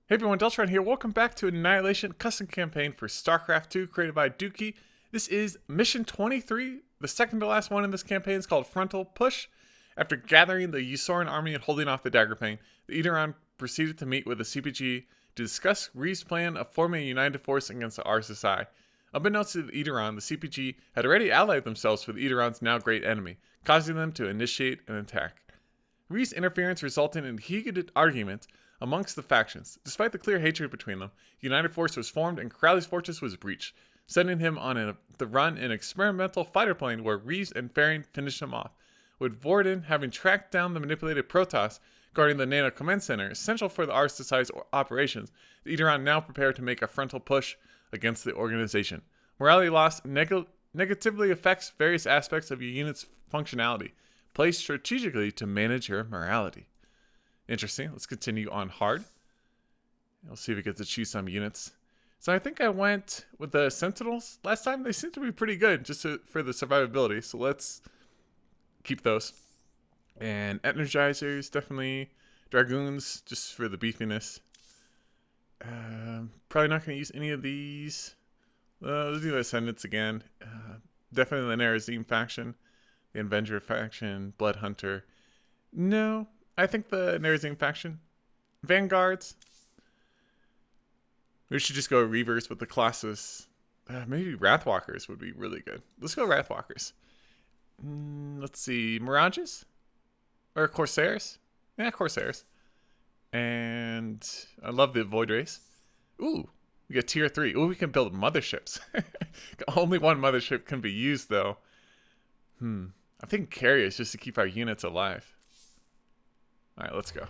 Hey everyone, Deltron here. Welcome back to Annihilation custom campaign for Starcraft II created by Dudki. This is mission 23. The second to last one in this campaign is called Frontal Push. After gathering the Usoran army and holding off the Daggerfang, the Eteron proceeded to meet with the CPG to discuss Reeve's plan of forming a united force against the RSSI. Unbeknownst to the Eteron, the CPG had already allied themselves with Eteron's now great enemy, causing them to initiate an attack. Reeve's interference resulted in heated argument amongst the factions. Despite the clear hatred between them, the United Force was formed and Crowley's fortress was breached, sending him on the run in an experimental fighter plane where Reeves and Faring finished him off. With Warden having tracked down the manipulated Protoss guarding the Nano Command Center, essential for the RSSI's operations, the Eteron now prepared to make a frontal push against the organization. Morality loss negatively affects various aspects of your unit's functionality. Play strategically to manage your morality. Interesting. Let's continue on hard. We'll see if we get to choose some units. So I think I went with the Sentinels last time. They seem to be pretty good just for the survivability. So let's keep those. And Energizers, definitely. Dragoons, just for the beefiness. Probably not going to use any of these. Let's do the Ascendants again. Definitely the Nerazim faction. The Avenger faction. Blood Hunter. No. I think the Nerazim faction. Vanguards. We should just go Reavers with the classes. Maybe Wrathwalkers would be really good. Let's go Wrathwalkers. Let's see. Mirages? Or Corsairs? Yeah, Corsairs. And I love the Void Race. Ooh, we get tier 3. Ooh, we can build motherships. Only one mothership can be used, though. I think carriers just to keep our units alive. Alright, let's go.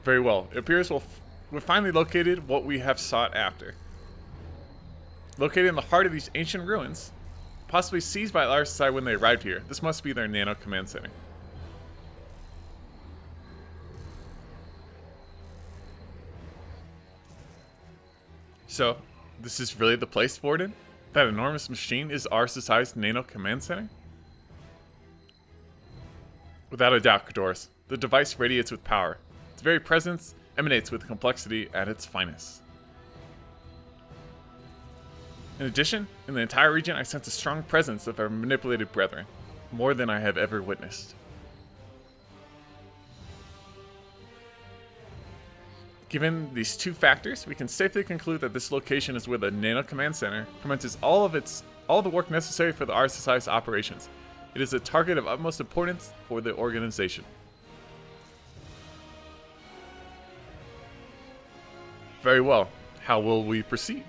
Very well. It appears we've finally located what we have sought after. Located in the heart of these ancient ruins, possibly seized by the RSI when they arrived here. This must be their Nano Command Center. So, this is really the place, Warden? That enormous machine is RSSI's Nano Command Center? Without a doubt, Kadoris. The device radiates with power. Its very presence emanates with complexity at its finest. In addition, in the entire region I sense a strong presence of our manipulated brethren, more than I have ever witnessed. Given these two factors, we can safely conclude that this location is where the Nano Command Center commences all the work necessary for the RSSI's operations. It is a target of utmost importance for the organization. Very well. How will we proceed?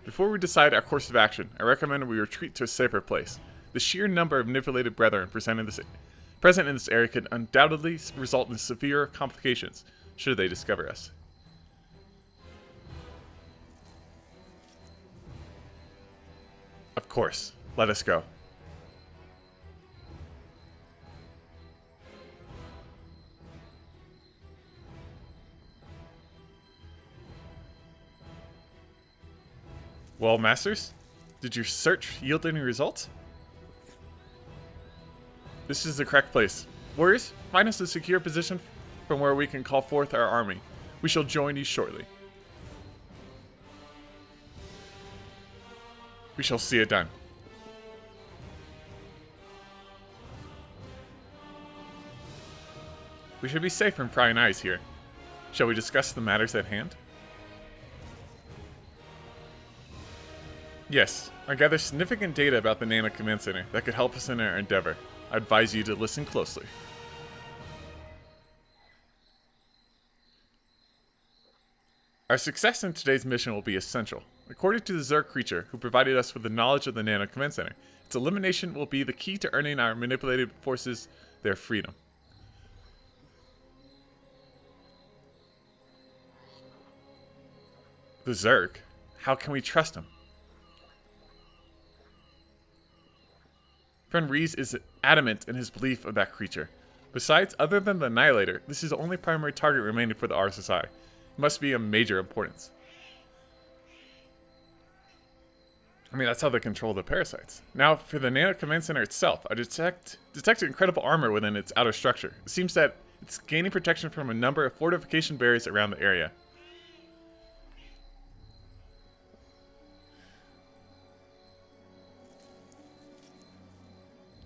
Before we decide our course of action, I recommend we retreat to a safer place. The sheer number of manipulated brethren present in this area could undoubtedly result in severe complications should they discover us. Of course, let us go. Well, Masters, did your search yield any results? This is the correct place. Warriors, find us a secure position from where we can call forth our army. We shall join you shortly. We shall see it done. We should be safe from prying eyes here. Shall we discuss the matters at hand? Yes, I gather significant data about the Nano Command Center that could help us in our endeavor. I advise you to listen closely. Our success in today's mission will be essential. According to the Zerg creature who provided us with the knowledge of the Nano Command Center, its elimination will be the key to earning our manipulated forces their freedom. The Zerg? How can we trust him? Friend Reeves is adamant in his belief of that creature. Besides, other than the Annihilator, this is the only primary target remaining for the RSSI. It must be of major importance. I mean, that's how they control the parasites. Now, for the Nano Command Center itself, I detected incredible armor within its outer structure. It seems that it's gaining protection from a number of fortification barriers around the area.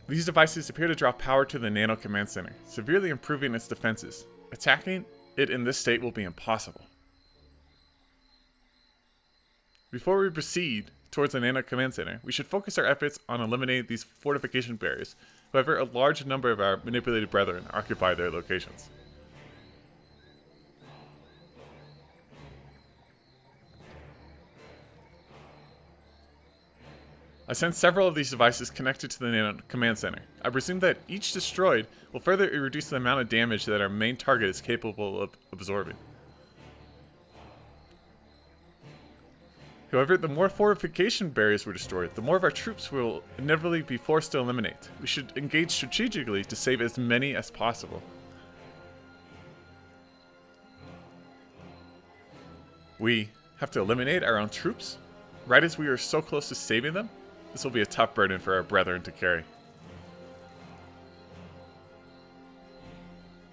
These devices appear to draw power to the Nano Command Center, severely improving its defenses. Attacking it in this state will be impossible. Before we proceed towards the Nano Command Center, we should focus our efforts on eliminating these fortification barriers. However, a large number of our manipulated brethren occupy their locations. I sent several of these devices connected to the Nano Command Center. I presume that each destroyed will further reduce the amount of damage that our main target is capable of absorbing. However, the more fortification barriers were destroyed, the more of our troops will inevitably be forced to eliminate. We should engage strategically to save as many as possible. We have to eliminate our own troops, right as we are so close to saving them? This will be a tough burden for our brethren to carry.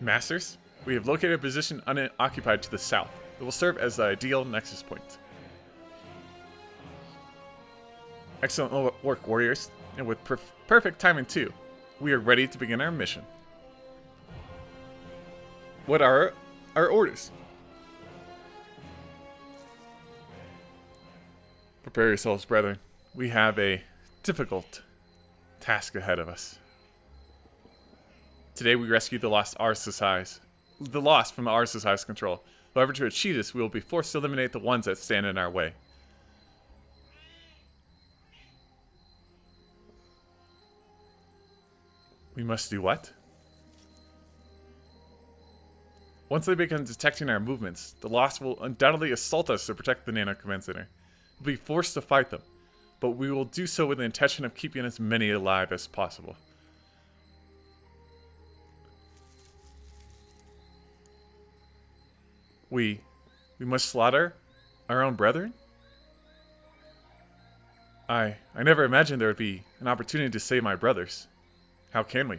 Masters, we have located a position unoccupied to the south. It will serve as the ideal nexus point. Excellent work, warriors, and with perfect timing too. We are ready to begin our mission. What are our orders? Prepare yourselves, brethren. We have a difficult task ahead of us. Today we rescued the lost from the RSSI's control. However, to achieve this, we will be forced to eliminate the ones that stand in our way. We must do what? Once they begin detecting our movements, the Lost will undoubtedly assault us to protect the Nano Command Center. We'll be forced to fight them, but we will do so with the intention of keeping as many alive as possible. We must slaughter our own brethren? I never imagined there would be an opportunity to save my brothers. How can we?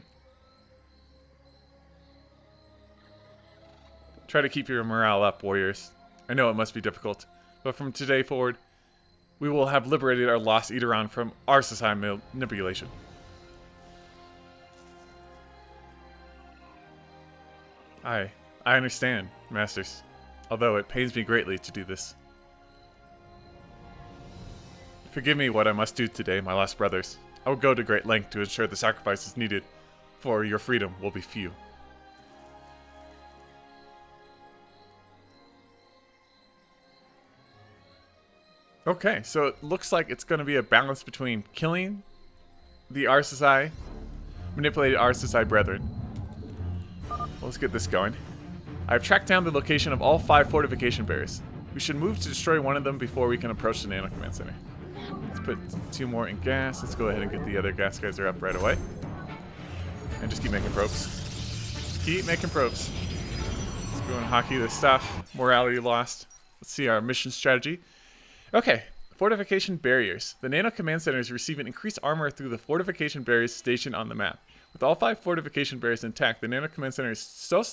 Try to keep your morale up, warriors. I know it must be difficult, but from today forward, we will have liberated our lost Eteron from our society manipulation. I understand, masters, although it pains me greatly to do this. Forgive me what I must do today, my lost brothers. I will go to great length to ensure the sacrifices needed for your freedom will be few. Okay, so it looks like it's going to be a balance between killing the RSSI, manipulated RSSI brethren. Let's get this going. I've tracked down the location of all 5 fortification barriers. We should move to destroy one of them before we can approach the Nano Command Center. Let's put 2 more in gas. Let's go ahead and get the other gas geyser up right away. And just keep making probes. Just keep making probes. Let's go and hockey this stuff. Morality lost. Let's see our mission strategy. Okay, fortification barriers. The Nano Command Center is receiving increased armor through the fortification barriers stationed on the map. With all 5 fortification barriers intact, the Nano Command Center is so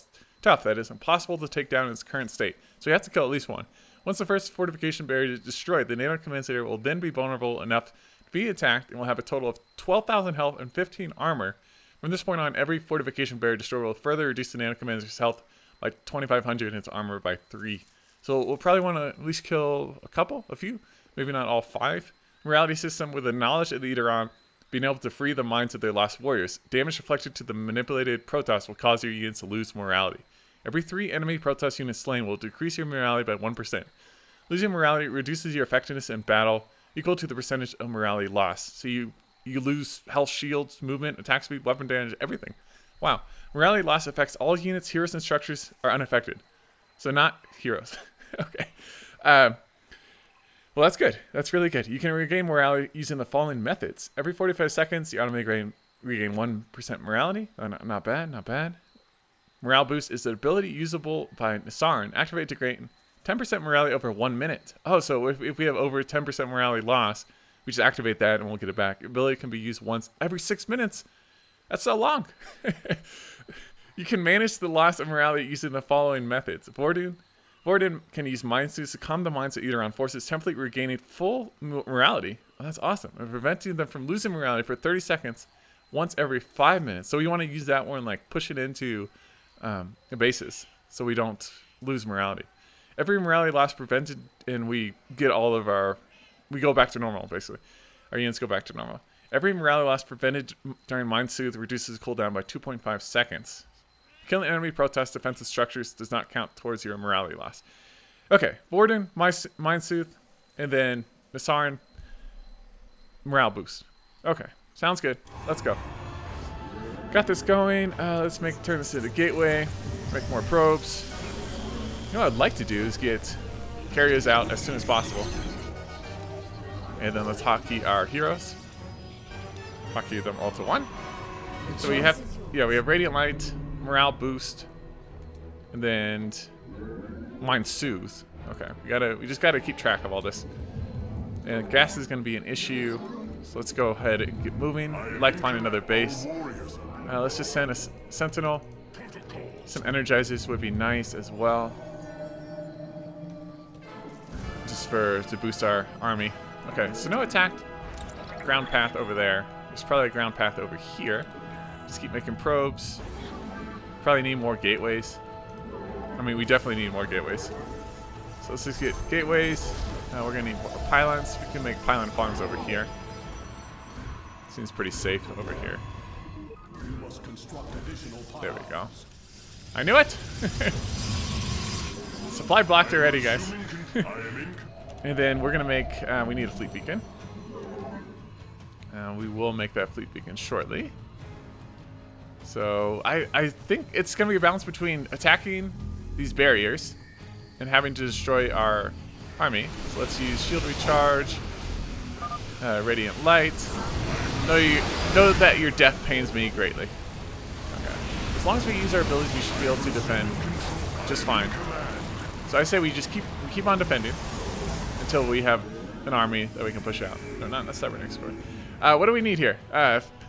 tough that it is impossible to take down in its current state, so you have to kill at least one. Once the first fortification barrier is destroyed, the Nano Command Center will then be vulnerable enough to be attacked and will have a total of 12,000 health and 15 armor. From this point on, every fortification barrier destroyed will further reduce the Nano Commander's health by 2,500 and its armor by 3. So we'll probably want to at least kill a few, maybe not all 5. Morality system with the knowledge of the Eteron being able to free the minds of their lost warriors. Damage reflected to the manipulated Protoss will cause your units to lose morality. Every 3 enemy Protoss units slain will decrease your morality by 1%. Losing morality reduces your effectiveness in battle equal to the percentage of morality lost. So you lose health, shields, movement, attack speed, weapon damage, everything. Wow. Morality loss affects all units, heroes, and structures are unaffected. So not heroes. Okay. Well, that's good. That's really good. You can regain morality using the following methods. Every 45 seconds, you automatically regain 1% morality. Not bad, not bad. Morale boost is an ability usable by Nasaran. Activate to gain 10% morality over 1 minute. Oh, so if we have over 10% morality loss, We just activate that and we'll get it back. Ability can be used once every 6 minutes. That's so long. You can manage the loss of morality using the following methods. Warden can use mind suits to calm the minds of either on forces, temporarily regaining full morality. Oh, that's awesome. And preventing them from losing morality for 30 seconds once every 5 minutes. So we want to use that one, like push it into a basis so we don't lose morality. Every morality loss prevented, and we get all of our, we go back to normal, basically. Our units go back to normal. Every morality loss prevented during Mind Soothe reduces cooldown by 2.5 seconds. Killing enemy protest defensive structures does not count towards your morality loss. Okay, Warden, Mind Soothe, and then Nasaran, morale boost. Okay, sounds good. Let's go. Got this going. Let's turn this into gateway, make more probes. You know what I'd like to do is get carriers out as soon as possible. And then let's hotkey our heroes. Hotkey them all to 1. So we have, we have Radiant Light, morale boost, and then Mind Soothe. Okay, we just gotta keep track of all this. And gas is gonna be an issue, so let's go ahead and get moving. I'd like to find another base. Let's just send a sentinel. Some energizers would be nice as well, just to boost our army. Okay, so no attack. Ground path over there. There's probably a ground path over here. Just keep making probes. Probably need more gateways. I mean, we definitely need more gateways. So let's just get gateways. We're gonna need more pylons. We can make pylon farms over here. Seems pretty safe over here. There we go. I knew it! Supply blocked already, guys. And then we're gonna make, we need a fleet beacon. We will make that fleet beacon shortly. So I think it's gonna be a balance between attacking these barriers and having to destroy our army. So let's use shield recharge, radiant light. Know that your death pains me greatly. Okay. As long as we use our abilities, we should be able to defend just fine. So I say we just keep on defending until we have an army that we can push out. No, not a cybernetics core. What do we need here?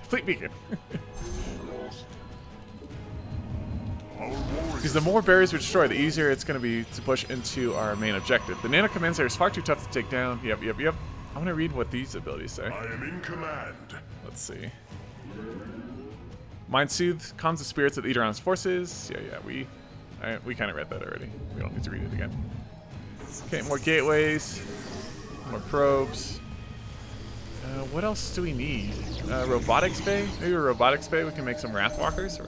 Fleet beacon. Because the more barriers we destroy, the easier it's going to be to push into our main objective. The nano commander is far too tough to take down. Yep. I want to read what these abilities say. I am in command. Let's see. Mind Soothe calms the spirits of Eidron's forces. Yeah, we kind of read that already. We don't need to read it again. Okay, more gateways, more probes. What else do we need? Robotics bay? Maybe a robotics bay. We can make some Wrathwalkers.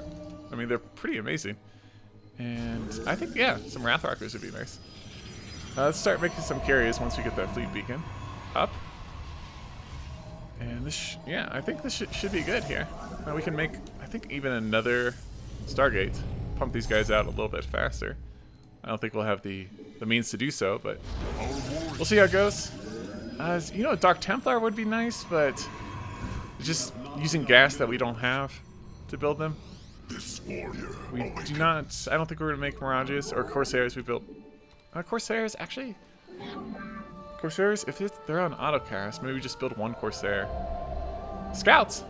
I mean, they're pretty amazing. And I think, yeah, some Wrathwalkers would be nice. Let's start making some carriers once we get that fleet beacon up. And this, I think this should be good here. We can make, I think, even another Stargate. Pump these guys out a little bit faster. I don't think we'll have the means to do so, but we'll see how it goes. You know, a Dark Templar would be nice, but just using gas that we don't have to build them. We do not. I don't think we're gonna make Mirages or Corsairs. We built Corsairs actually. Corsairs, if they're on autocast, maybe we just build one Corsair. Scouts.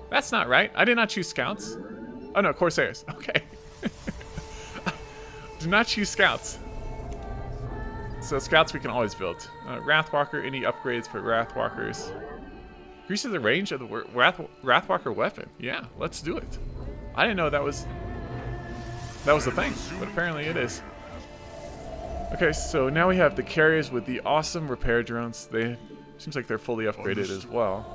That's not right. I did not choose Scouts. Oh no, Corsairs. Okay. Do not choose Scouts. So Scouts we can always build. Wrathwalker, any upgrades for Wrathwalkers. Increases the range of the Wrathwalker weapon. Yeah, let's do it. I didn't know that was the thing, but apparently it is. Okay, so now we have the carriers with the awesome repair drones. Seems like they're fully upgraded as well.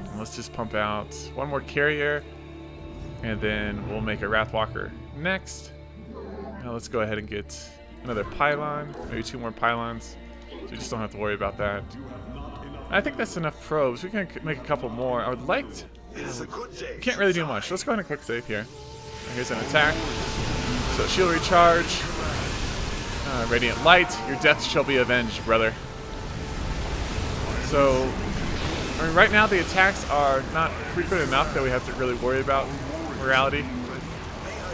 And let's just pump out one more carrier, and then we'll make a Wrathwalker next. Now let's go ahead and get another pylon, maybe 2 more pylons, so we just don't have to worry about that. I think that's enough probes. We can make a couple more. I would like to. Can't really do much. Let's go ahead and quick save here. Here's an attack. So shield recharge. Radiant light. Your death shall be avenged, brother. So, I mean, right now the attacks are not frequent enough that we have to really worry about morality.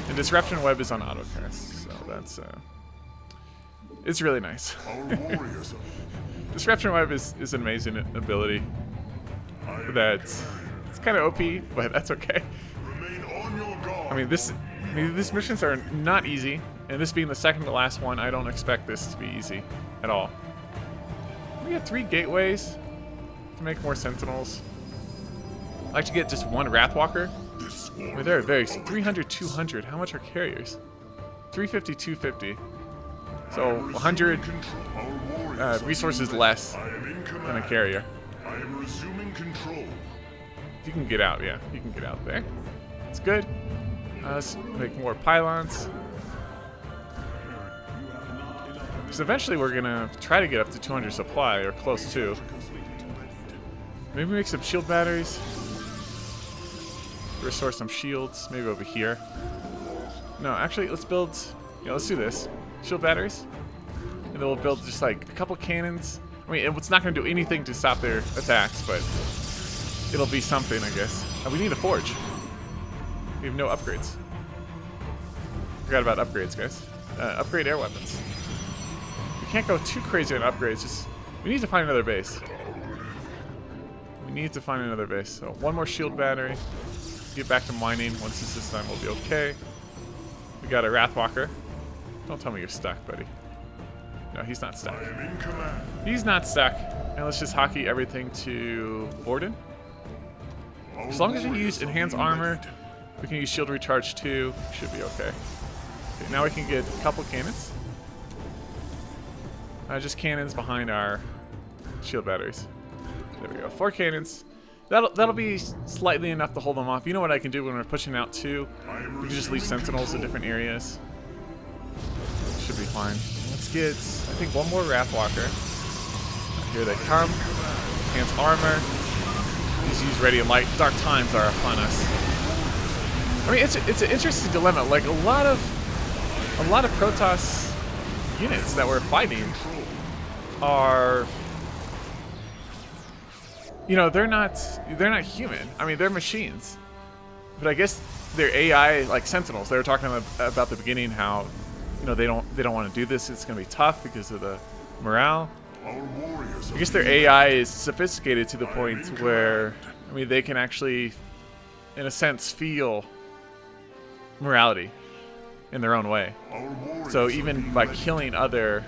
And Disruption Web is on autocast, so that's it's really nice. Disruption Web is an amazing ability. It's kind of OP, but that's okay. I mean, these missions are not easy, and this being the second to last one, I don't expect this to be easy at all. We got 3 gateways to make more sentinels. I like to get just 1 Wrathwalker. I mean, they're very 300, 200. How much are carriers? 350, 250. So 100 resources less than a carrier. You can get out, yeah. You can get out there. It's good. Let's make more pylons. So eventually we're gonna try to get up to 200 supply, or close to. Maybe make some shield batteries. Restore some shields, maybe over here. No, actually, let's build, let's do this. Shield batteries. And then we'll build just like a couple cannons. I mean, it's not gonna do anything to stop their attacks, but it'll be something, I guess. And we need a forge. We have no upgrades. Forgot about upgrades, guys. Upgrade air weapons. We can't go too crazy on upgrades, just, we need to find another base. We need to find another base. So 1 more shield battery. Get back to mining. Once this is done, we'll be okay. We got a Wrathwalker. Don't tell me you're stuck, buddy. No, he's not stuck. He's not stuck. And let's just hockey everything to Warden. As long as we use enhanced armor, we can use shield recharge too. Should be okay. Okay, now we can get a couple cannons. Just cannons behind our shield batteries. There we go. 4 cannons. That'll be slightly enough to hold them off. You know what I can do when we're pushing out too? We can just leave sentinels in different areas. Should be fine. Let's get, I think, 1 more Wrathwalker. Here they come. Enhanced armor. Please use radiant light. Dark times are upon us. I mean, it's an interesting dilemma. Like a lot of Protoss units that we're fighting are, they're not human. I mean, they're machines. But I guess they're AI, like Sentinels. They were talking about the beginning how, they don't want to do this. It's going to be tough because of the morale. I guess their AI is sophisticated to the point where, I mean, they can actually, in a sense, feel morality in their own way. So even by killing other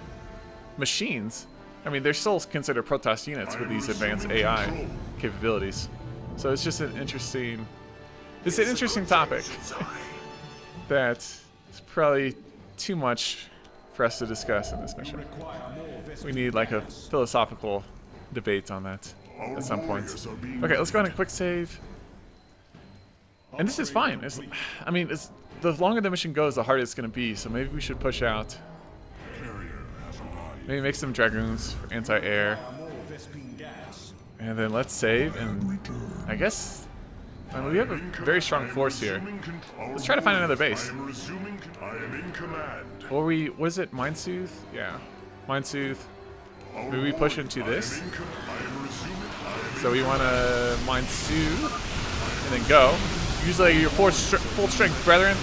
machines, I mean, they're still considered Protoss units with these advanced AI capabilities. So it's just an interesting topic that is probably too much for us to discuss in this mission. We need like a philosophical debate on that at some point. Okay, let's go ahead and quick save. And this is fine. The longer the mission goes, the harder it's going to be. So maybe we should push out. Maybe make some Dragoons for anti-air. And then let's save. And I guess we have a very strong force here. Let's try to find another base. Or what is it? Mind Soothe? Yeah. Mind Soothe. Maybe we push into this. So we want to Mind Soothe. And then go. Usually your full strength brethren.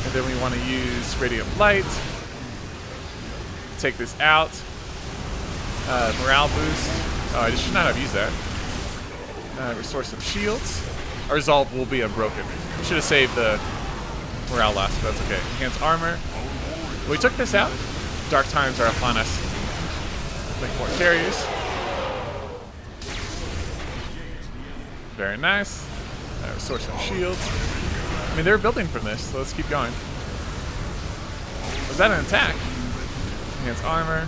And then we want to use Radiant Light. Take this out. Morale boost. Oh, I should not have used that. Restore some shields. Our resolve will be unbroken. Should have saved the morale last, but that's okay. Enhanced armor. We took this out. Dark times are upon us. Make more carriers. Very nice. Restore some shields. I mean, they're building from this, so let's keep going. Was that an attack? Enhanced armor.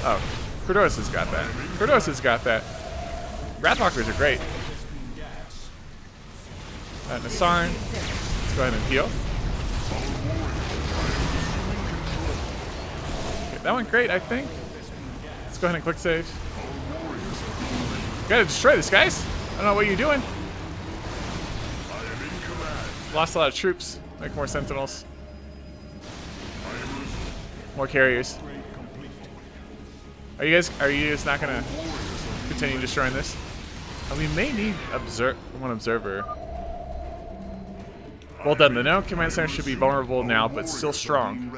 Oh, Kratos has got that. Kratos has got that. Wrathwalkers are great. Nassarn. Let's go ahead and heal. Okay, that went great, I think. Let's go ahead and quick save. You gotta destroy this, guys. I don't know what you're doing. Lost a lot of troops. Make more sentinels. More carriers. Are you guys not gonna continue destroying this? We may need one observer. Well done. The known command center should be vulnerable now, but still strong.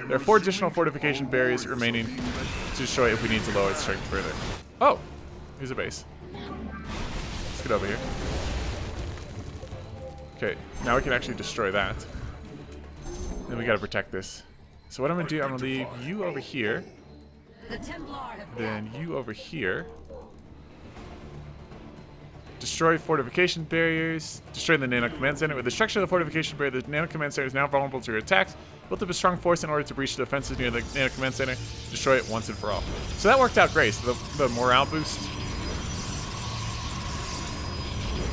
There are 4 additional fortification barriers remaining to destroy if we need to lower its strength further. Oh, here's a base. Let's get over here. Okay, now we can actually destroy that. Then we gotta protect this. So what I'm gonna do, I'm gonna leave you over here. Then you over here. Destroy fortification barriers. Destroy the Nano Command Center. With the destruction of the fortification barrier, the Nano Command Center is now vulnerable to your attacks. Build up a strong force in order to breach the defenses near the Nano Command Center. Destroy it once and for all. So that worked out great. So the morale boost.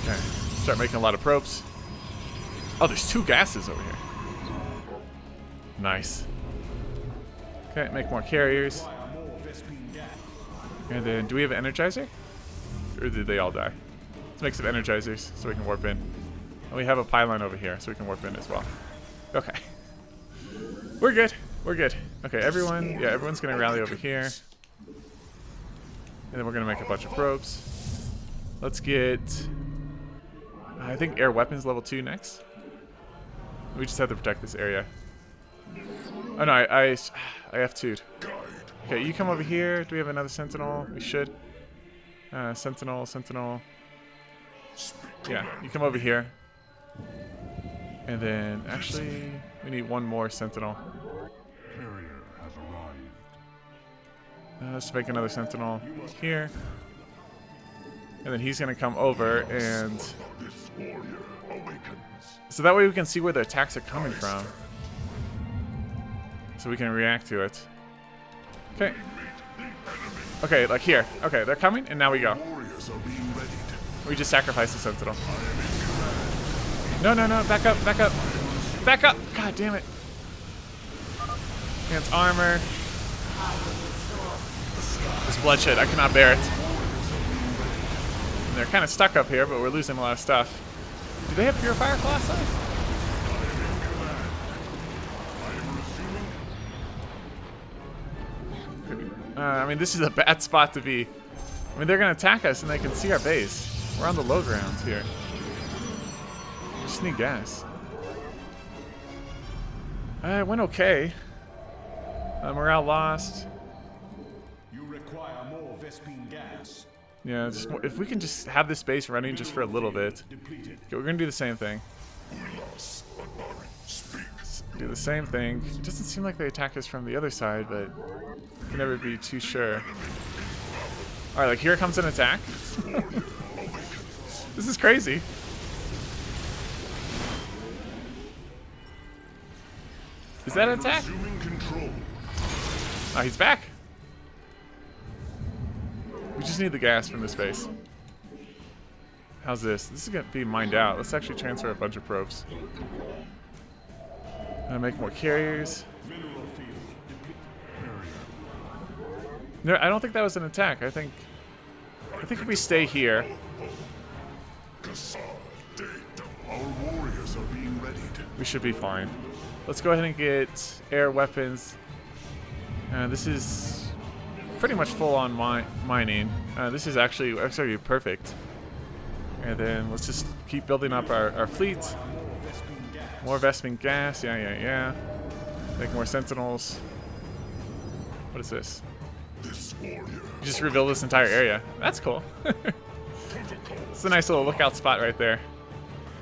Okay. Start making a lot of probes. Oh, there's 2 gases over here. Nice. Okay, make more carriers. And then, do we have an energizer? Or did they all die? Let's make some energizers so we can warp in. And we have a pylon over here so we can warp in as well. Okay. We're good. We're good. Okay, everyone's gonna rally over here. And then we're gonna make a bunch of probes. Let's get, I think air weapons level 2 next. We just have to protect this area. Oh no, I F2'd. Okay, you come over here. Do we have another sentinel? We should. Sentinel. Yeah, you come over here. And then, actually, we need one more sentinel. Let's make another sentinel here. And then he's gonna come over and... So that way we can see where the attacks are coming from. So we can react to it. Okay. Okay, like here. Okay, they're coming, and now we go. We just sacrificed the sentinel. No, back up. Back up! God damn it. Against armor. This bloodshed, I cannot bear it. And they're kind of stuck up here, but we're losing a lot of stuff. Do they have Purifier Colossi? I mean, this is a bad spot to be. I mean, they're going to attack us and they can see our base. We're on the low grounds here. We just need gas. It went okay. Morale lost. You require more Vespine gas. Yeah, just if we can just have this base running just for a little bit. Okay, we're going to do the same thing. Do the same thing. It doesn't seem like they attack us from the other side, but you can never be too sure. Alright, like here comes an attack. This is crazy. Is that an attack? Oh, he's back. We just need the gas from this base. How's this? This is going to be mined out. Let's actually transfer a bunch of probes. Make more carriers. No, I don't think that was an attack. I think if we stay here. We should be fine. Let's go ahead and get air weapons. This is pretty much full on mining. This is actually perfect. And then let's just keep building up our fleet. More Vespine gas, yeah. Make more sentinels. What is this? You just reveal this entire area. That's cool. It's a nice little lookout spot right there.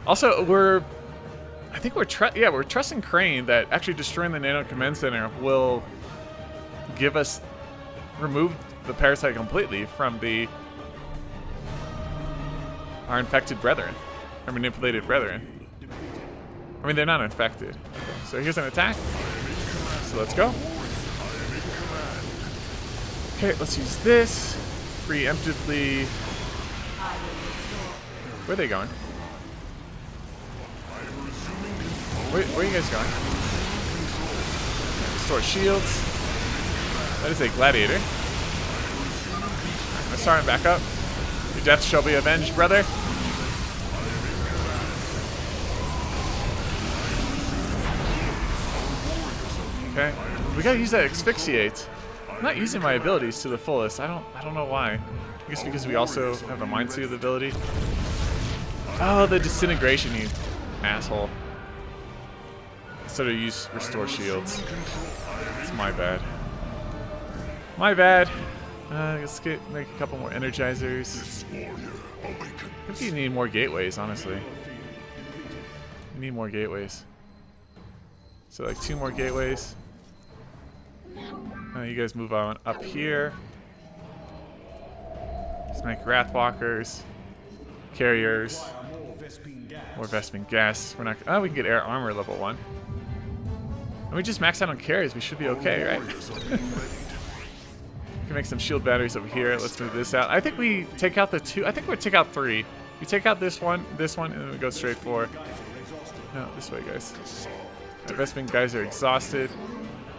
Also, we're trusting Crane that actually destroying the Nano Command Center will remove the parasite completely from our infected brethren, our manipulated brethren. I mean, they're not infected. Okay, so here's an attack. So let's go. Okay, let's use this. Preemptively. Where are they going? Where are you guys going? Restore shields. That is a gladiator. Let's start him back up. Your death shall be avenged, brother. Okay, we gotta use that asphyxiate. I'm not using my abilities to the fullest. I don't know why. I guess because we also have a mind soothe ability. Oh, the disintegration, you asshole. instead of use restore shields. It's my bad. My bad. Let's make a couple more energizers. I think you need more gateways, honestly. You need more gateways. So like 2 more gateways. You guys move on up here. Let's make Wrathwalkers, carriers, more Vespene gas. We're not. Oh, we can get air armor level 1. And we just max out on carriers. We should be okay, right? We can make some shield batteries over here. Let's move this out. I think we take out the 2. I think we take out 3. We take out this one, and then we go straight for. No, this way, guys. The Vespene guys are exhausted.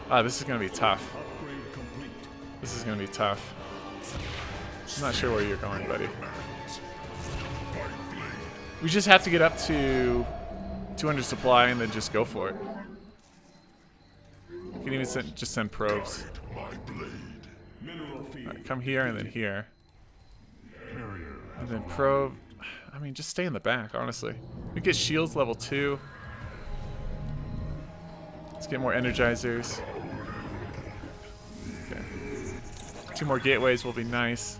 This is gonna be tough. This is gonna be tough. I'm not sure where you're going, buddy. We just have to get up to 200 supply and then just go for it. You can even just send probes. Alright, come here and then here. And then probe. I mean, just stay in the back, honestly. We get shields level 2. Let's get more energizers. Okay. 2 more gateways will be nice.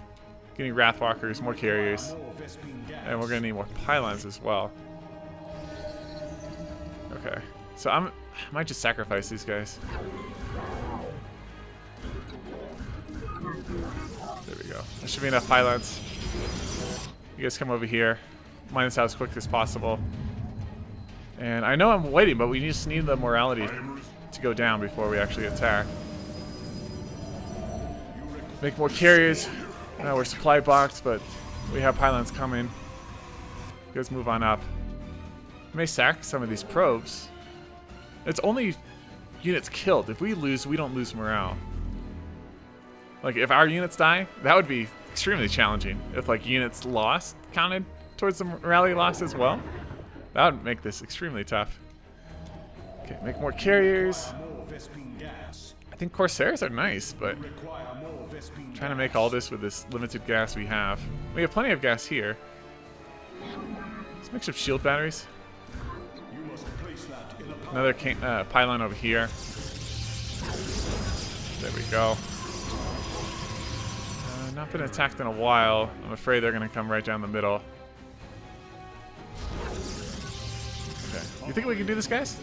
Getting Wrathwalkers, more carriers. And we're gonna need more pylons as well. Okay. So I might just sacrifice these guys. There we go. There should be enough pylons. You guys come over here. Mine this out as quick as possible. And I know I'm waiting, but we just need the morality to go down before we actually attack. Make more carriers. We're supply boxed, but we have pylons coming. You guys move on up. We may sack some of these probes. It's only units killed. If we lose, we don't lose morale. Like, if our units die, that would be extremely challenging. If, like, units lost counted towards the morality loss as well. That would make this extremely tough. Okay, make more carriers. I think Corsairs are nice, but I'm trying to make all this with this limited gas we have. We have plenty of gas here. Let's make some shield batteries. Another pylon over here. There we go. Not been attacked in a while. I'm afraid they're going to come right down the middle. Okay. You think we can do this, guys?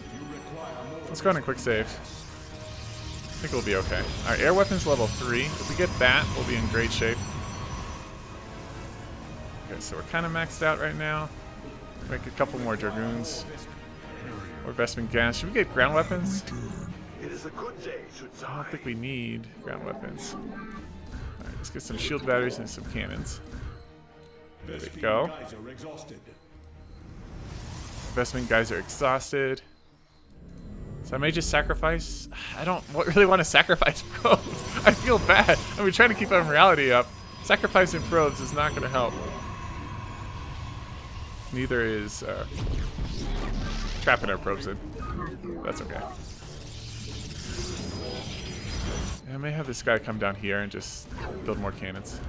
Let's go on a quick save. I think we'll be okay. Alright, air weapons level 3. If we get that, we'll be in great shape. Okay, so we're kind of maxed out right now. Make a couple more dragoons. Or Vespene gas. Should we get ground weapons? I don't think we need ground weapons. Alright, let's get some shield batteries and some cannons. There we go. Vespene guys are exhausted. So I may just sacrifice. I don't really want to sacrifice probes. I feel bad. I mean, trying to keep our morality up. Sacrificing probes is not going to help. Neither is trapping our probes in. That's okay. I may have this guy come down here and just build more cannons.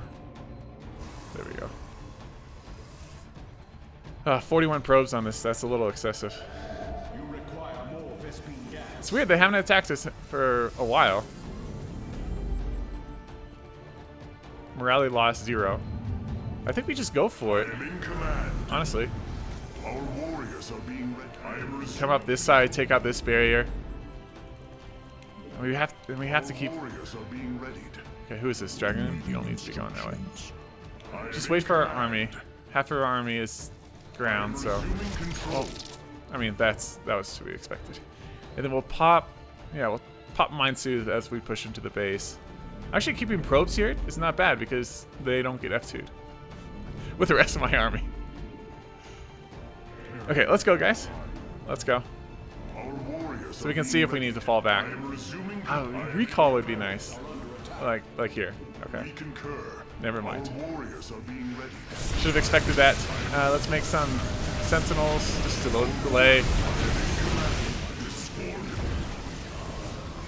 There we go. 41 probes on this. That's a little excessive. It's weird. They haven't attacked us for a while. Morality loss 0. I think we just go for it. Honestly. Come up this side, take out this barrier. And we have to keep. Okay, who is this? Dragon? You don't need to be going that way. Just wait for our army. Half of our army is ground, so. Well, I mean that was to be expected. And then we'll pop. Yeah, we'll pop Mind Soothe as we push into the base. Actually, keeping probes here is not bad because they don't get F2'd with the rest of my army. Okay, let's go, guys. Let's go. So we can see if we need to fall back. Oh, recall would be nice. Like here. Okay. Never mind. Should have expected that. Let's make some sentinels just to delay.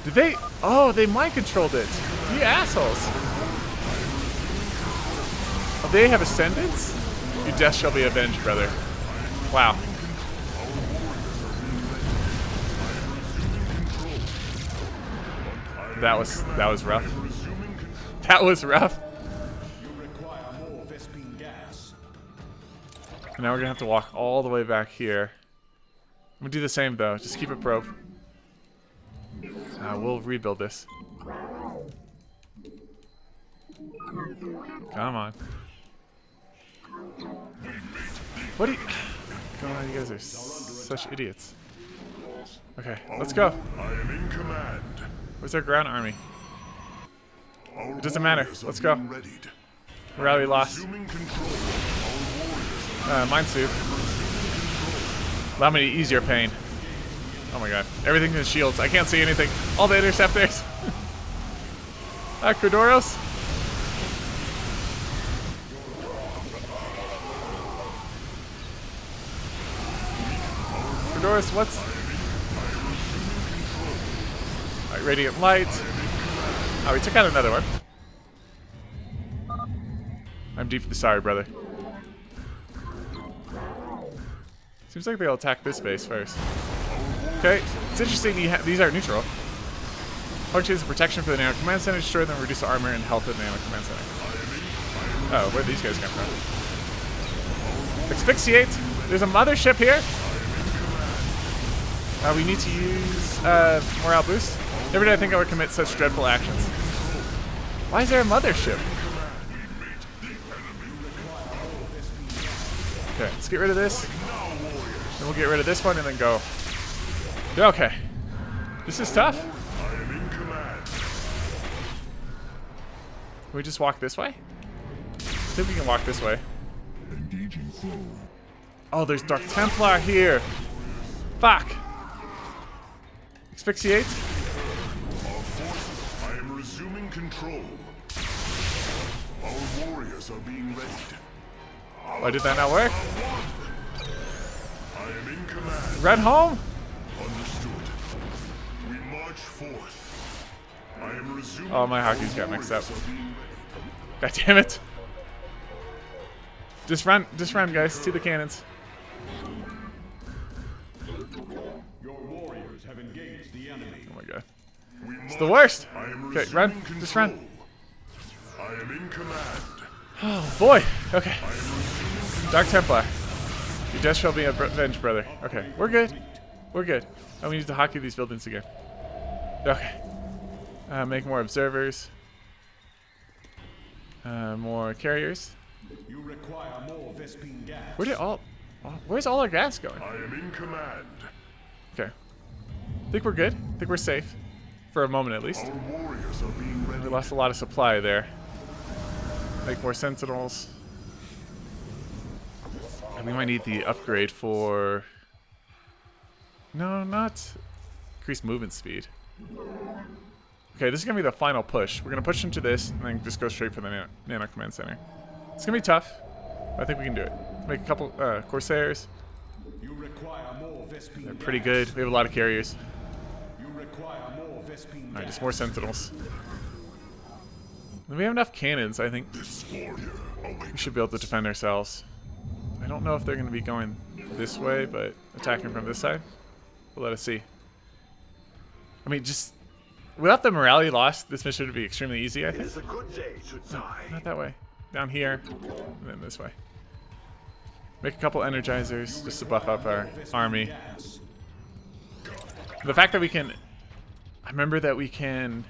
Did they? Oh, they mind controlled it. You assholes. Oh, they have ascendants? Your death shall be avenged, brother. Wow. That was rough. That was rough. You require more Vespene gas. And now we're gonna have to walk all the way back here. I'm gonna do the same though. Just keep it probe. We'll rebuild this. Come on. What do you... God, you guys are such idiots. Okay, let's go. I am in command. Where's our ground army? Our It doesn't matter. warriors are Let's go. being readied. Morale lost. Resuming control. Our warriors Mine too. Allow me to ease your pain. Oh my god. Everything is shields. I can't see anything. All the interceptors. Kodoros. Kodoros, what's... Alright, radiant light. Oh, we took out another one. I'm deeply sorry, brother. Seems like they'll attack this base first. Okay, it's interesting these are neutral. Functions of protection for the Nano Command Center, destroy them, reduce the armor and health of the Nano Command Center. Oh, where'd these guys come from? Asphyxiate! There's a mothership here! We need to use morale boost. Never did I think I would commit such dreadful actions. Why is there a mothership? Okay, let's get rid of this. Then we'll get rid of this one and then go. Okay. This is tough. Can we just walk this way? I think we can walk this way. Oh, there's Dark Templar here. Fuck. Asphyxiate. I am resuming control. Our warriors are being readied. Why did that not work? I am in command. Run home? Understood. We march forth. I am resuming. Oh, my hockey's got mixed up. God damn it. Just run, guys, to the cannons. Your warriors have engaged the enemy. Oh my god. We It's the march. worst. I am Okay, run. resuming Just control. run. I am in command. Oh boy. Okay. Dark Templar. Your death shall be avenged, brother. Okay, we're good. We're good. Oh, we need to hockey these buildings again. Okay. Make more observers. More carriers. You require more Vespene gas. Where's all our gas going? I am in command. Okay. Think we're good. Think we're safe. For a moment at least. Our warriors are being We ready. lost a lot of supply there. Make more sentinels. And we might need the upgrade for... No, not... Increased movement speed. Okay, this is going to be the final push. We're going to push into this and then just go straight for the Nano Command Center. It's going to be tough, but I think we can do it. Make a couple Corsairs. You require more Vespene They're pretty good. We have a lot of carriers. You require more Vespene Alright, gas. just more sentinels. And we have enough cannons, I think. This warrior We should be able to defend ourselves. I don't know if they're going to be going this way, but attacking from this side. We'll let us see. I mean, just without the morality lost, this mission would be extremely easy, I think. It's a good day to die. Not that way. Down here, and then this way. Make a couple energizers just to buff up our army. Gas. The fact that we can... I remember that we can...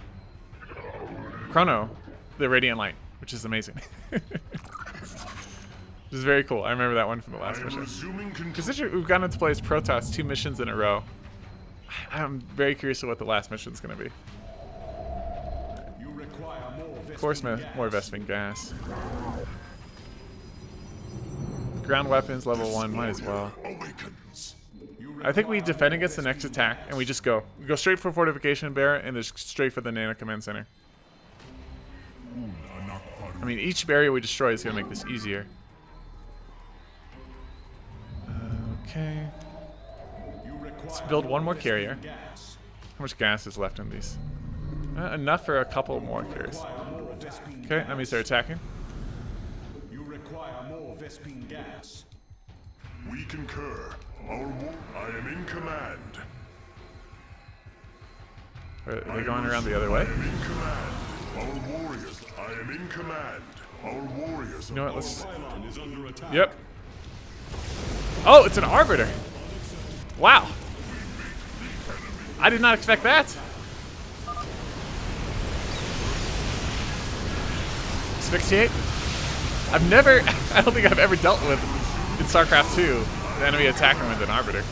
Chrono the Radiant Light, which is amazing. Which is very cool. I remember that one from the I last am mission. resuming control. Considering we've gotten to play as Protoss 2 missions in a row, I'm very curious of what the last mission's going to be. You require more Vespene Of course, more Vespene gas. Ground weapons, level 1, might as well. Awakens. I think we defend against the next attack, and we just go. We go straight for Fortification Bearer, and just straight for the Nano Command Center. I mean, each barrier we destroy is going to make this easier. Okay. Let's build one more carrier. gas. How much gas is left in these? Enough for a couple more carriers. More Vespene Okay, let me start attacking. You require more Vespene gas. We concur. I am in command. Are they going around the other way? In command. Our warriors. I am in command. Our warriors. You know what? Let's. Pylon is under attack. Yep. Oh, it's an arbiter. Wow. I did not expect that. Asphyxiate. I've never. I don't think I've ever dealt with in StarCraft II the enemy attacking with an arbiter.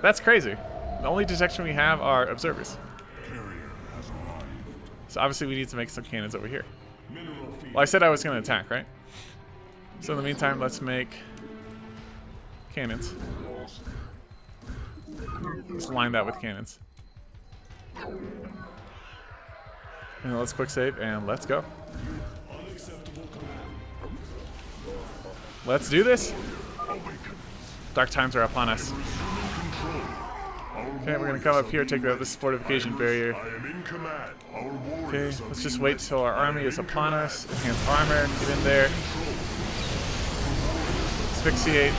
That's crazy. The only detection we have are observers. So obviously we need to make some cannons over here. Well, I said I was going to attack, right? So in the meantime, let's make cannons. Let's line that with cannons. And let's quick save and let's go. Let's do this. Dark times are upon us. Okay, we're gonna come up here, take out this fortification barrier. Okay, let's just wait till our army is upon us. Enhance armor, get in there. Asphyxiate.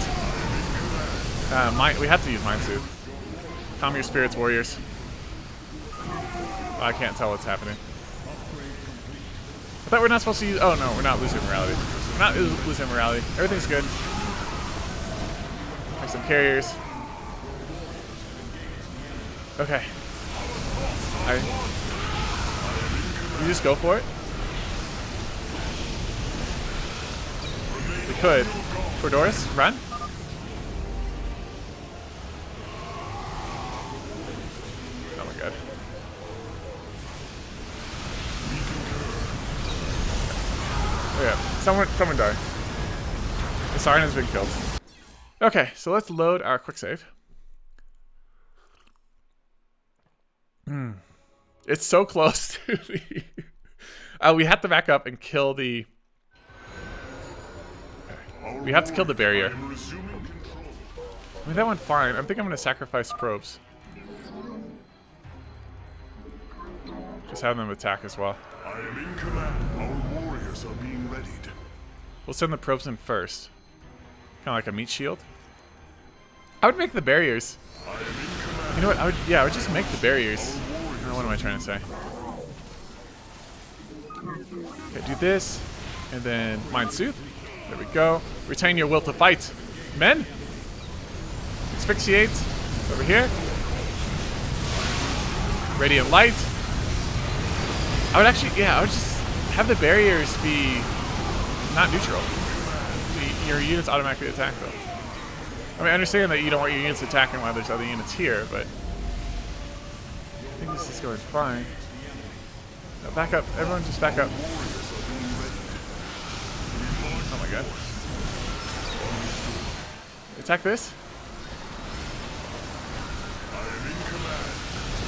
We have to use Mind Soothe. Calm your spirits, warriors. I can't tell what's happening. I thought we're not supposed to use. Oh no, we're not losing morality. We're not losing morality. Everything's good. Make some carriers. Okay. You just go for it? We could. Cordoris, run. Oh my god. Oh yeah, someone died. The Siren has been killed. Okay, so let's load our quick save. It's so close to the... we have to back up and kill the... Okay. We have to kill the barrier. I mean, that went fine. I think I'm going to sacrifice probes. Just have them attack as well. I am in command. Our warriors are being readied. We'll send the probes in first. Kind of like a meat shield. I would make the barriers. You know what? I would just make the barriers. What am I trying to say? Okay, do this, and then Mind Soothe. There we go. Retain your will to fight. Men! Asphyxiate. Over here. Radiant Light. I would actually, I would just have the barriers be not neutral. Your units automatically attack, though. I mean, I understand that you don't want your units attacking while there's other units here, but... I think this is going fine. No, back up. Everyone just back up. Oh my god. Attack this.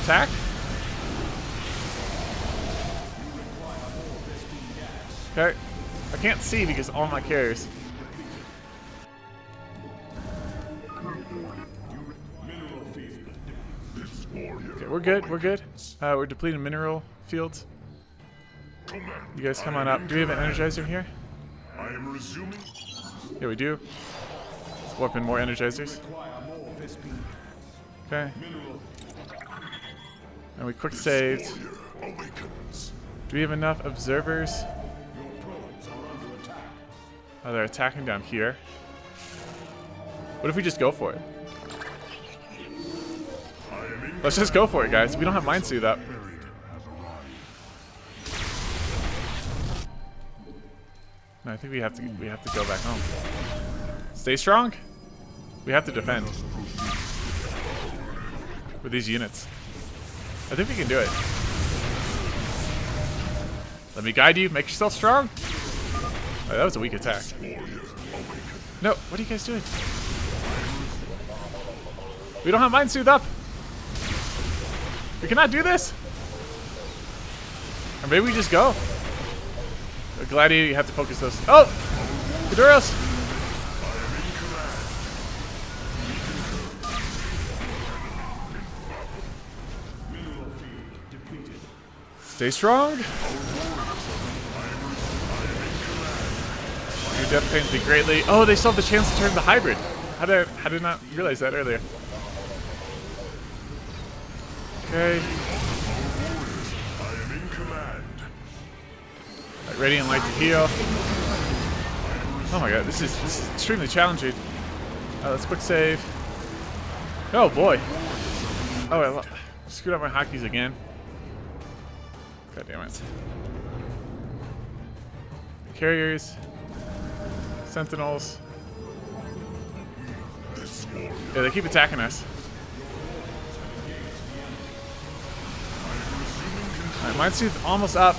Attack. Okay. I can't see because all my carriers. Okay, we're good. We're good. We're depleting mineral fields. You guys come on up. Do we have an energizer here? I am resuming. Yeah, we do. Let's warp in more energizers. Okay. And we quick saved. Do we have enough observers? Oh, they're attacking down here. What if we just go for it? Let's just go for it, guys. We don't have Mind Soothe up. No, I think we have to go back home. Stay strong. We have to defend with these units. I think we can do it. Let me guide you. Make yourself strong. Oh, that was a weak attack. No, what are you guys doing? We don't have Mind Soothe up. We cannot do this. Or maybe we just go. Gladiator, you have to focus those. Oh! Kuduros! Stay strong. Your death pains me greatly. Oh, they still have the chance to turn the hybrid. How did I not realize that earlier? Okay. I am in command. Right, Radiant Light to heal. Oh my god, this is extremely challenging. Let's quick save. Oh boy. Oh, I screwed up my hotkeys again. God damn it. Carriers. Sentinels. Yeah, they keep attacking us. Alright, Mind Soothe almost up.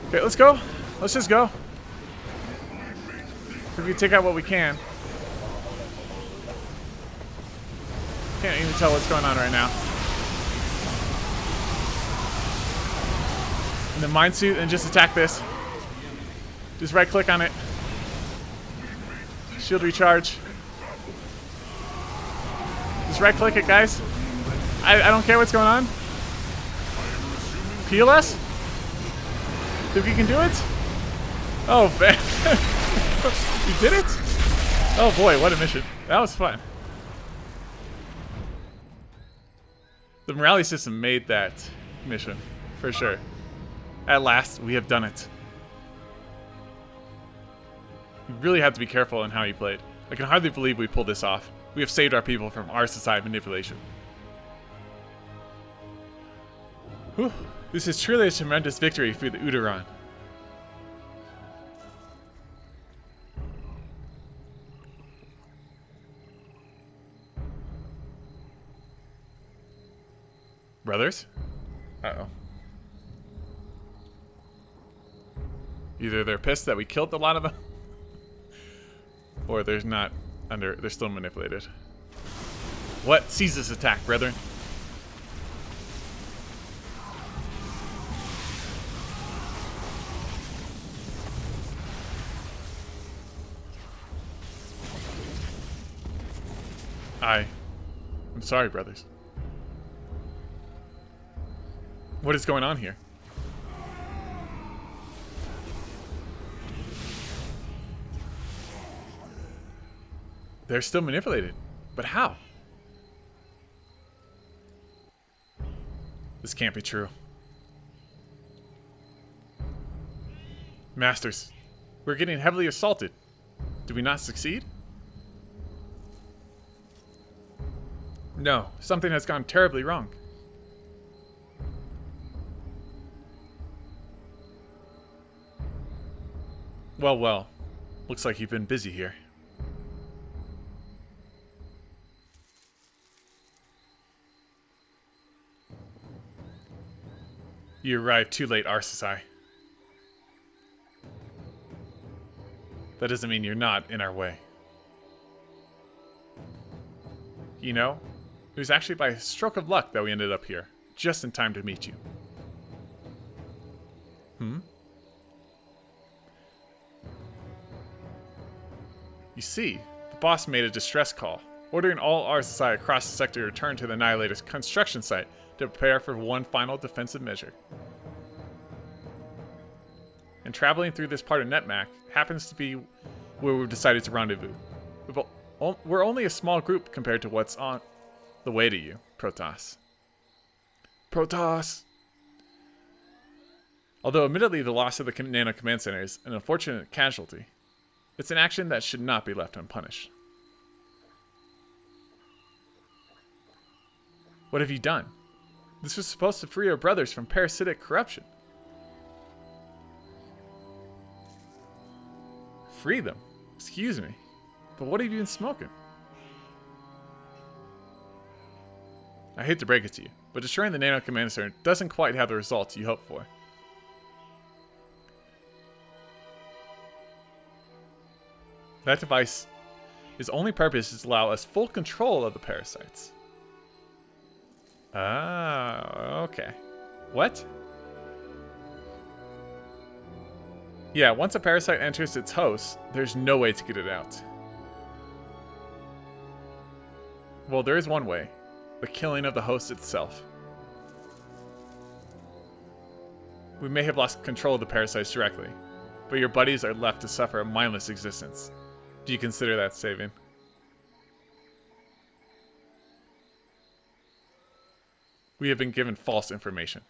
Okay, let's go. Let's just go. We can take out what we can. Can't even tell what's going on right now. And then Mind Soothe and just attack this. Just right click on it. Shield recharge. Just right click it, guys. I don't care what's going on. Heal us? Think you can do it? Oh, man. You did it? Oh boy, what a mission. That was fun. The morality system made that mission, for sure. At last, we have done it. You really have to be careful in how you played. I can hardly believe we pulled this off. We have saved our people from our society manipulation. Whew. This is truly a tremendous victory for the Udaran. Brothers? Uh-oh. Either they're pissed that we killed a lot of them, or they're still manipulated. What? Seize this attack, brethren. I'm sorry, brothers. What is going on here? They're still manipulated. But how? This can't be true. Masters, we're getting heavily assaulted. Did we not succeed? No, something has gone terribly wrong. Well. Looks like you've been busy here. You arrived too late, Arsasai. That doesn't mean you're not in our way. You know, it was actually by a stroke of luck that we ended up here, just in time to meet you. You see, the boss made a distress call, ordering all Arsasai across the sector to return to the Annihilator's construction site to prepare for one final defensive measure. And traveling through this part of NetMac happens to be where we've decided to rendezvous. We're only a small group compared to what's on the way to you, Protoss. Protoss! Although admittedly the loss of the Nano Command Center is an unfortunate casualty, it's an action that should not be left unpunished. What have you done? This was supposed to free our brothers from parasitic corruption. Free them? Excuse me. But what have you been smoking? I hate to break it to you, but destroying the Nano Command Center doesn't quite have the results you hoped for. That device, its only purpose is to allow us full control of the parasites. Ah, okay. What? Yeah, once a parasite enters its host, there's no way to get it out. Well, there is one way. The killing of the host itself. We may have lost control of the parasites directly, but your buddies are left to suffer a mindless existence. Do you consider that saving? We have been given false information.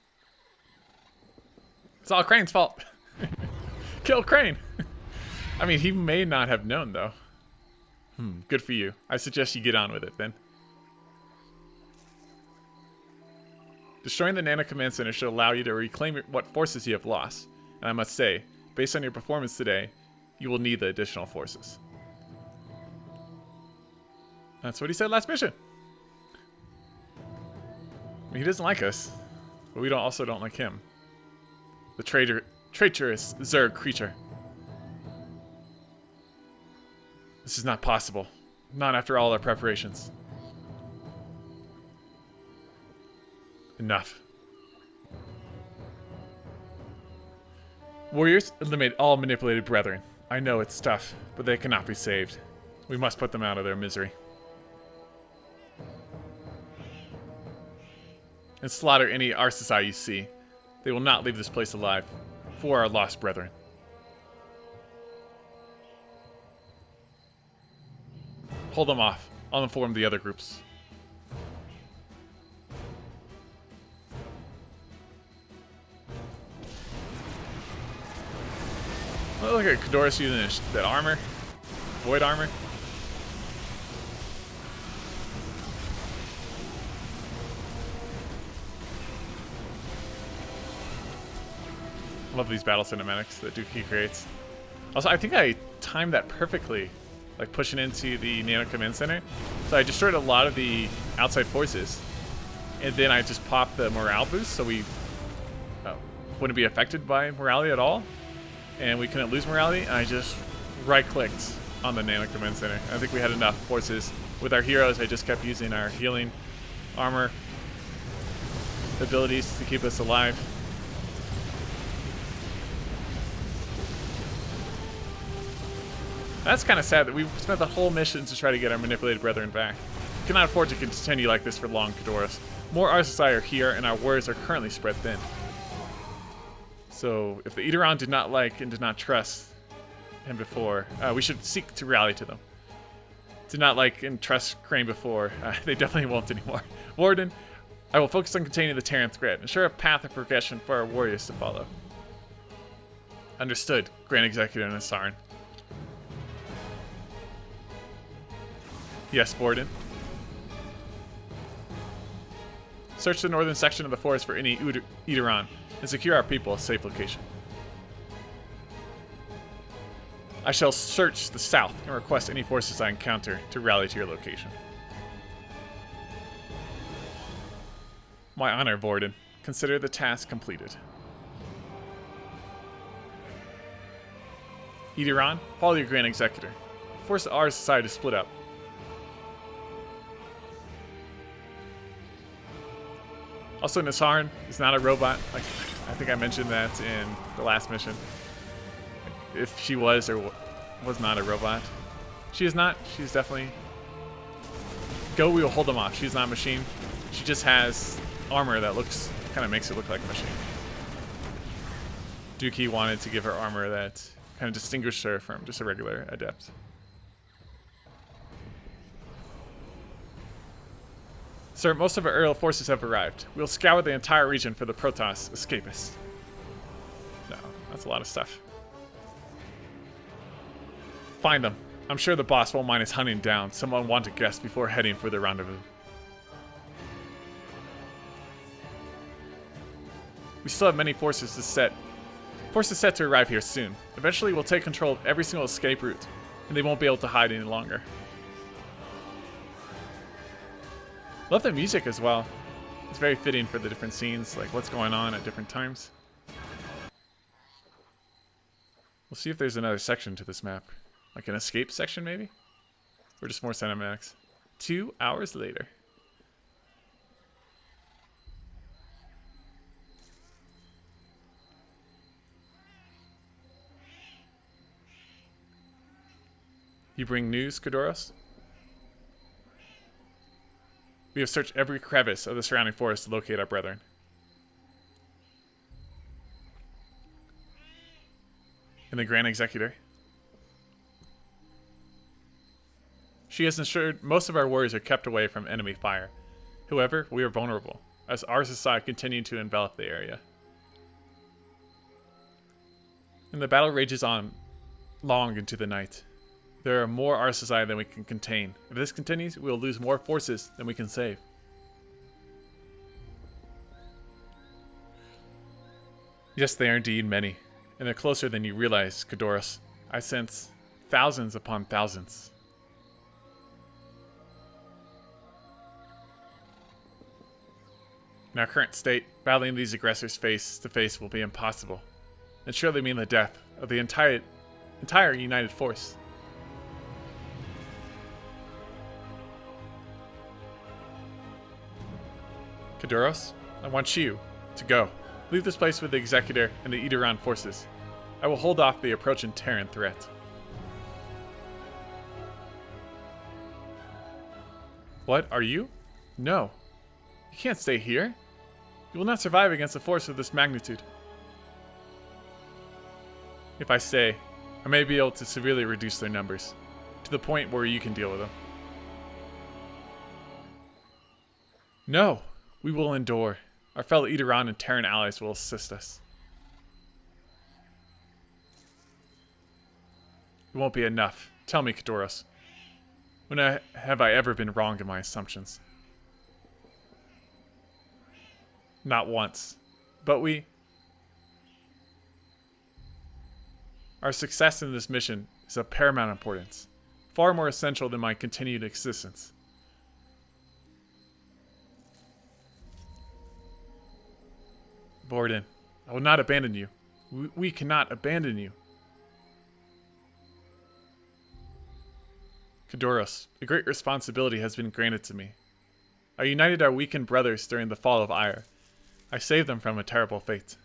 It's all Crane's fault. Kill Crane. I mean, he may not have known, though. Good for you. I suggest you get on with it, then. Destroying the Nano Command Center should allow you to reclaim what forces you have lost. And I must say, based on your performance today, you will need the additional forces. That's what he said last mission. I mean, he doesn't like us, but we also don't like him. The traitorous Zerg creature. This is not possible. Not after all our preparations. Enough. Warriors, eliminate all manipulated brethren. I know it's tough, but they cannot be saved. We must put them out of their misery. And slaughter any Arsaci you see. They will not leave this place alive. For our lost brethren. Hold them off. I'll inform the other groups. Oh, look at Kadorus using that armor. Void armor. Love these battle cinematics that Dudki creates. Also, I think I timed that perfectly, like pushing into the Nano Command Center. So I destroyed a lot of the outside forces, and then I just popped the morale boost so we wouldn't be affected by morality at all, and we couldn't lose morality. And I just right-clicked on the Nano Command Center. I think we had enough forces. With our heroes, I just kept using our healing armor abilities to keep us alive. That's kind of sad that we spent the whole mission to try to get our manipulated brethren back. We cannot afford to continue like this for long, Kadorus. More Arsaci are here, and our warriors are currently spread thin. So, if the Eteron did not like and did not trust him before, we should seek to rally to them. Did not like and trust Crane before, they definitely won't anymore. Warden, I will focus on containing the Terran threat. Ensure a path of progression for our warriors to follow. Understood, Grand Executive Nasaran. Yes, Warden. Search the northern section of the forest for any Eteron and secure our people a safe location. I shall search the south and request any forces I encounter to rally to your location. My honor, Warden. Consider the task completed. Eteron, follow your Grand Executor. Force our society to split up. Also, Nasaran is not a robot. Like, I think I mentioned that in the last mission. If she was or was not a robot. She is not. She's definitely... Go, we will hold them off. She's not a machine. She just has armor that looks... kind of makes it look like a machine. Dudki wanted to give her armor that kind of distinguished her from just a regular adept. Sir, most of our aerial forces have arrived. We'll scour the entire region for the Protoss escapists. No, that's a lot of stuff. Find them. I'm sure the boss won't mind us hunting down some unwanted guests before heading for the rendezvous. We still have many forces set to arrive here soon. Eventually, we'll take control of every single escape route, and they won't be able to hide any longer. Love the music as well. It's very fitting for the different scenes, like what's going on at different times. We'll see if there's another section to this map. Like an escape section, maybe? Or just more cinematics. 2 hours later. You bring news, Kadorus? We have searched every crevice of the surrounding forest to locate our brethren. And the Grand Executor. She has ensured most of our warriors are kept away from enemy fire. However, we are vulnerable, as our society continues to envelop the area. And the battle rages on long into the night. There are more RSSI than we can contain. If this continues, we will lose more forces than we can save. Yes, they are indeed many, and they're closer than you realize, Kadoros. I sense thousands upon thousands. In our current state, battling these aggressors face to face will be impossible, and surely mean the death of the entire united force. Kadoros, I want you to go. Leave this place with the Executor and the Edoran forces. I will hold off the approaching Terran threat. What, are you? No. You can't stay here. You will not survive against a force of this magnitude. If I stay, I may be able to severely reduce their numbers, to the point where you can deal with them. No, we will endure. Our fellow Edoran and Terran allies will assist us. It won't be enough. Tell me, Kadoros. When have I ever been wrong in my assumptions? Not once. But our success in this mission is of paramount importance. Far more essential than my continued existence. Warden, I will not abandon you. We cannot abandon you. Kadoros, a great responsibility has been granted to me. I united our weakened brothers during the fall of Ire. I saved them from a terrible fate.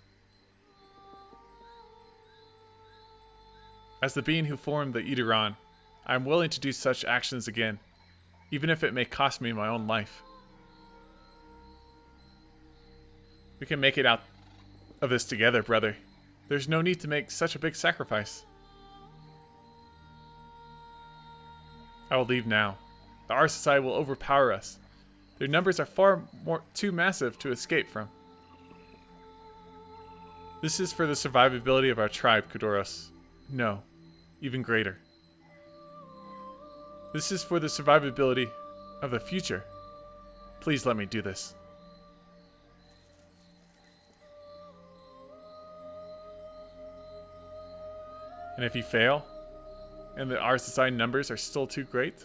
As the being who formed the Edoran, I am willing to do such actions again, even if it may cost me my own life. We can make it out of this together, brother. There's no need to make such a big sacrifice. I will leave now. The RSSI will overpower us. Their numbers are too massive to escape from. This is for the survivability of our tribe, Kadoros. No, even greater. This is for the survivability of the future. Please let me do this. And if you fail, and the RSSI numbers are still too great,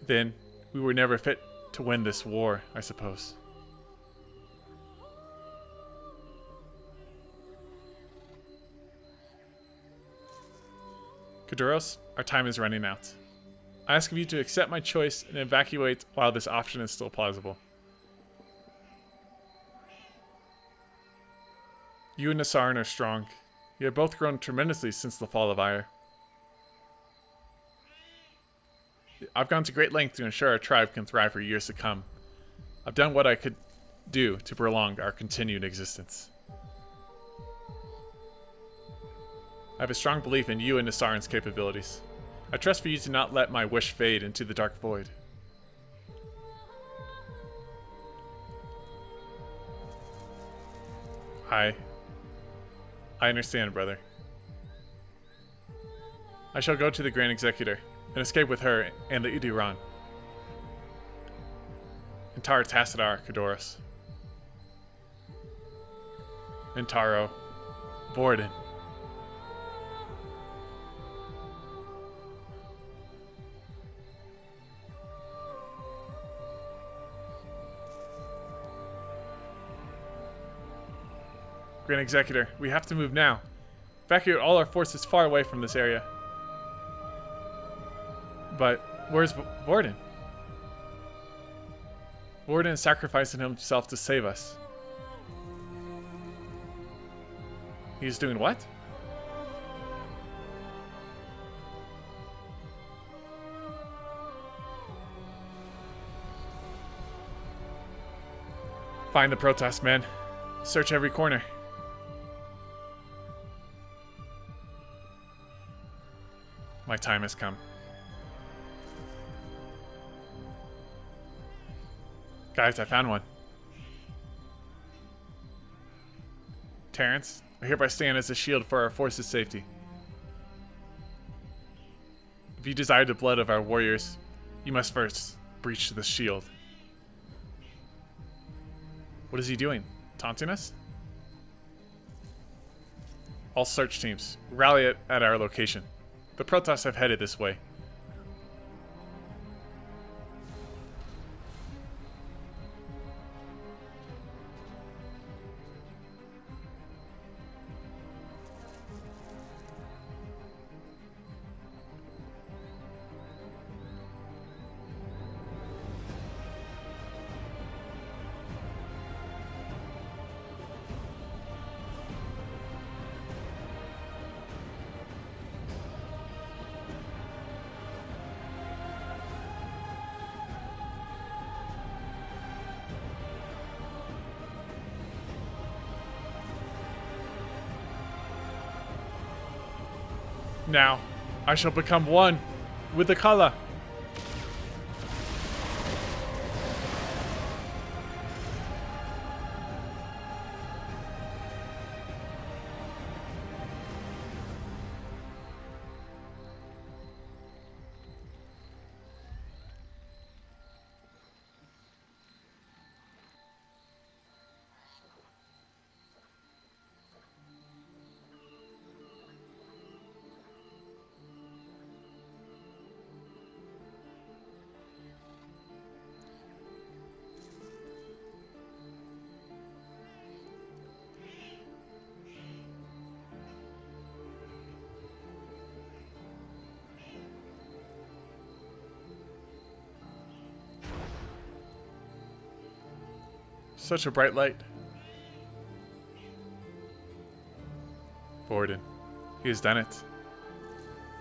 then we were never fit to win this war, I suppose. Kadoros, our time is running out. I ask of you to accept my choice and evacuate while this option is still plausible. You and Nasaran are strong. You have both grown tremendously since the fall of Ire. I've gone to great lengths to ensure our tribe can thrive for years to come. I've done what I could do to prolong our continued existence. I have a strong belief in you and Nasaran's capabilities. I trust for you to not let my wish fade into the dark void. I understand, brother. I shall go to the Grand Executor and escape with her and the Edoran. And Tar Tassadar, Kadoros. And Taro. Warden. Grand Executor, we have to move now. Evacuate all our forces far away from this area. But where's Warden? Warden is sacrificing himself to save us. He's doing what? Find the protest, men. Search every corner. My time has come. Guys, I found one. Terrence, I hereby stand as a shield for our force's safety. If you desire the blood of our warriors, you must first breach the shield. What is he doing? Taunting us? All search teams, rally at our location. The protoss have headed this way. Now, I shall become one with the color. Such a bright light. Warden. He has done it.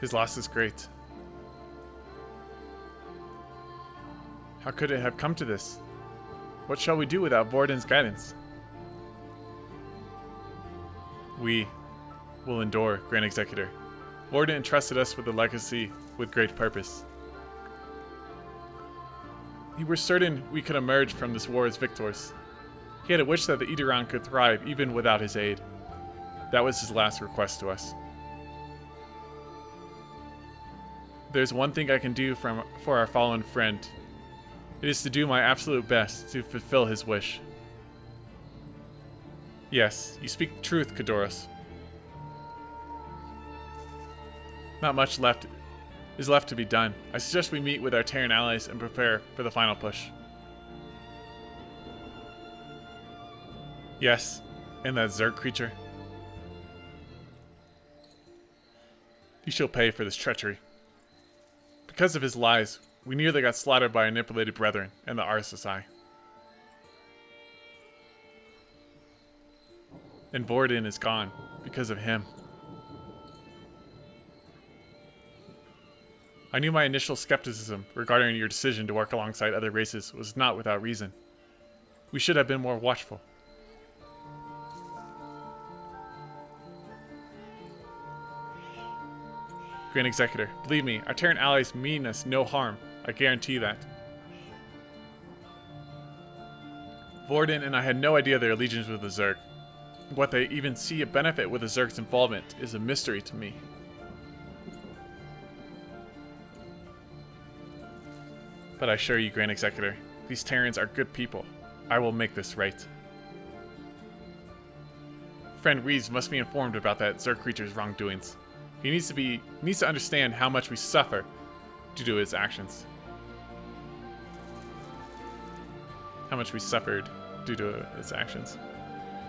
His loss is great. How could it have come to this? What shall we do without Warden's guidance? We will endure, Grand Executor. Warden entrusted us with a legacy with great purpose. We were certain we could emerge from this war as victors. He had a wish that the Ederon could thrive even without his aid. That was his last request to us. There's one thing I can do for our fallen friend. It is to do my absolute best to fulfill his wish. Yes, you speak truth, Kadoros. Not much is left to be done. I suggest we meet with our Terran allies and prepare for the final push. Yes, and that Zerg creature. He shall pay for this treachery. Because of his lies, we nearly got slaughtered by our manipulated brethren and the RSSI. And Warden is gone because of him. I knew my initial skepticism regarding your decision to work alongside other races was not without reason. We should have been more watchful. Grand Executor, believe me, our Terran allies mean us no harm. I guarantee that. Warden and I had no idea their allegiance with the Zerg. What they even see a benefit with the Zerg's involvement is a mystery to me. But I assure you, Grand Executor, these Terrans are good people. I will make this right. Friend Reeves must be informed about that Zerg creature's wrongdoings. He needs to understand how much we suffer due to his actions. How much we suffered due to its actions.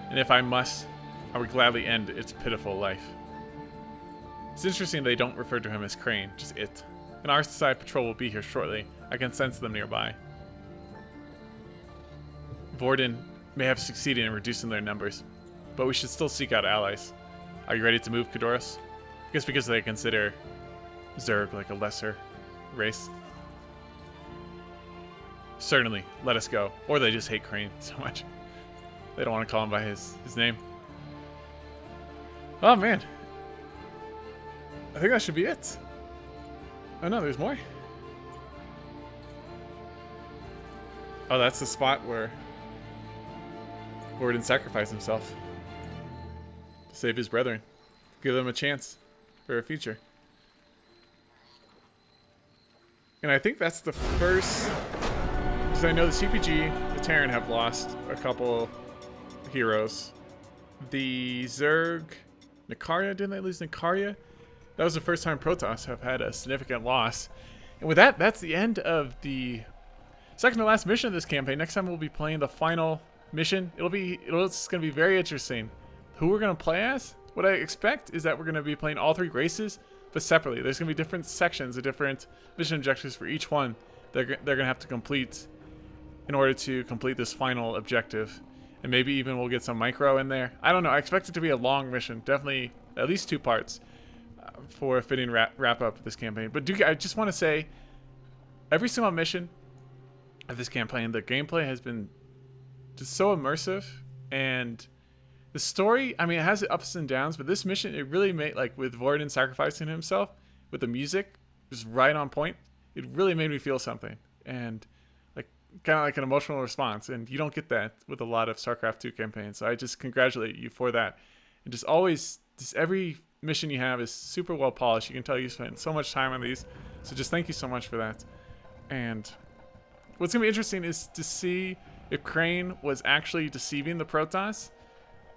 And if I must, I would gladly end its pitiful life. It's interesting they don't refer to him as Crane, just it. An RSSI patrol will be here shortly. I can sense them nearby. Warden may have succeeded in reducing their numbers, but we should still seek out allies. Are you ready to move, Kadoros? I guess because they consider Zerg like a lesser race. Certainly, let us go. Or they just hate Crane so much. They don't want to call him by his name. Oh man. I think that should be it. Oh no, there's more. Oh, that's the spot where Warden sacrificed himself to save his brethren. Give them a chance for a future. And I think that's the first, because I know the CPG, the Terran have lost a couple heroes. The Zerg, Nicaria, didn't they lose Nicaria? That was the first time Protoss have had a significant loss. And with that, that's the end of the second to last mission of this campaign. Next time we'll be playing the final mission. It's going to be very interesting. Who we're going to play as? What I expect is that we're going to be playing all three races, but separately. There's going to be different sections of different mission objectives for each one they're going to have to complete in order to complete this final objective. And maybe even we'll get some micro in there. I don't know. I expect it to be a long mission. Definitely at least 2 parts for a fitting wrap up of this campaign. But Dudki, I just want to say, every single mission of this campaign, the gameplay has been just so immersive, and the story, I mean, it has its ups and downs, but this mission, it really made, like with Warden sacrificing himself, with the music just right on point, it really made me feel something, and like kind of like an emotional response, and you don't get that with a lot of Starcraft II campaigns. So I just congratulate you for that, and just always, just every mission you have is super well polished. You can tell you spent so much time on these, so just thank you so much for that. And what's gonna be interesting is to see if Crane was actually deceiving the Protoss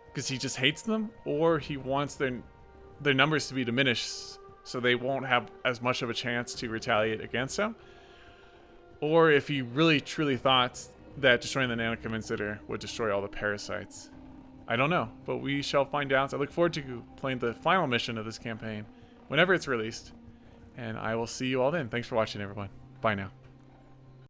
because he just hates them, or he wants their numbers to be diminished so they won't have as much of a chance to retaliate against him, or if he really truly thought that destroying the nanocondensator would destroy all the parasites. I don't know, but we shall find out. I look forward to playing the final mission of this campaign whenever it's released, and I will see you all then. Thanks for watching, everyone. Bye now.